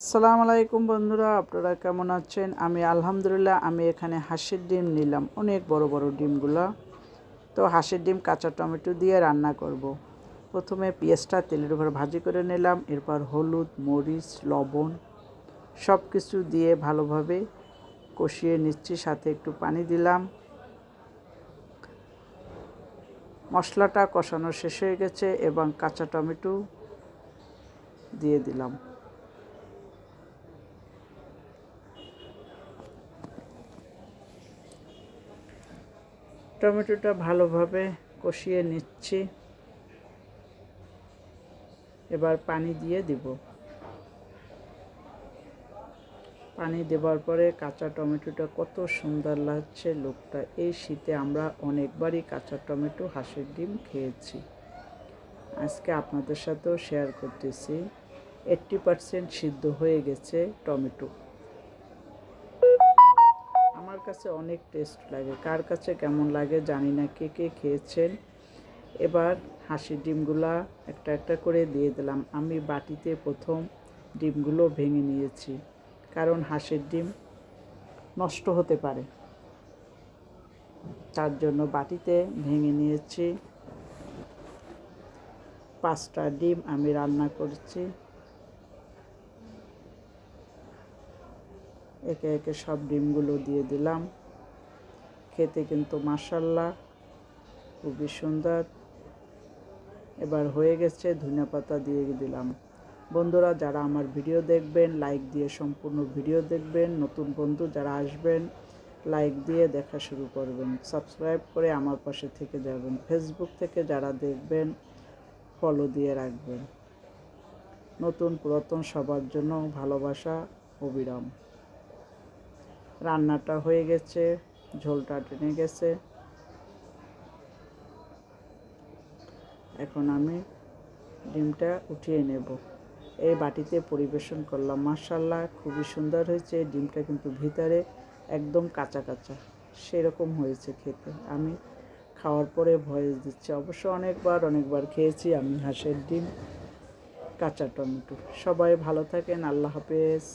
আসসালামু আলাইকুম বন্ধুরা, আপনারা কেমন আছেন? আমি আলহামদুলিল্লাহ। আমি এখানে হাঁসের ডিম নিলাম, অনেক বড় বড় ডিমগুলো। তো হাঁসের ডিম কাঁচা টমেটো দিয়ে রান্না করব। প্রথমে পেঁয়াজটা তেলের উপর ভাজি করে নিলাম, এরপর হলুদ, মরিচ, লবণ সব কিছু দিয়ে ভালোভাবে কষিয়ে নিচ্ছি, সাথে একটু পানি দিলাম। মশলাটা কষানো শেষ হয়ে গেছে এবং কাঁচা টমেটো দিয়ে দিলাম। টমেটোটা ভালোভাবে কষিয়ে নিচ্ছি, এবার পানি দিয়ে দিব। পানি দেওয়ার পরে কাঁচা টমেটোটা কত সুন্দর লাগছে লোকটা। এই শীতে আমরা অনেকবারই কাঁচা টমেটো হাঁসের ডিম খেয়েছি। আজকে আপনাদের সাথেও শেয়ার করতেছি। 80% সিদ্ধ হয়ে গেছে টমেটো। আমার কাছে অনেক টেস্ট লাগে, কার কাছে কেমন লাগে জানি না, কে কে খেয়েছেন। এবার হাঁসের ডিমগুলা একটা একটা করে দিয়ে দিলাম। আমি বাটিতে প্রথম ডিমগুলো ভেঙে নিয়েছি, কারণ হাঁসের ডিম নষ্ট হতে পারে, তার জন্য বাটিতে ভেঙে নিয়েছি। 5টা ডিম আমি রান্না করছি। একে একে সব ডিমগুলো দিয়ে দিলাম। খেতে কিন্তু মাশাআল্লাহ খুবই সুন্দর। এবার হয়ে গেছে, ধনিয়াপাতা দিয়ে দিলাম। বন্ধুরা যারা আমার ভিডিও দেখবেন লাইক দিয়ে সম্পূর্ণ ভিডিও দেখবেন। নতুন বন্ধু যারা আসবেন লাইক দিয়ে দেখা শুরু করবেন, সাবস্ক্রাইব করে আমার পাশে থেকে যাবেন। ফেসবুক থেকে যারা দেখবেন ফলো দিয়ে রাখবেন। নতুন পুরাতন সবার জন্য ভালোবাসা অবিরাম। রান্নাটা হয়ে গেছে, ঝোলটা টেনে গেছে। এখন আমি ডিমটা উঠিয়ে নেব। এই বাটিতে পরিবেশন করলাম। মাশাআল্লাহ খুবই সুন্দর হয়েছে। ডিমটা কিন্তু ভিতরে একদম কাঁচা কাঁচা, সেরকম হয়েছে খেতে। আমি খাওয়ার পরে ভয়েস দিচ্ছি। অবশ্য অনেকবার খেয়েছি আমি হাঁসের ডিম কাঁচা টমেটো। সবাই ভালো থাকেন, আল্লাহ হাফেজ।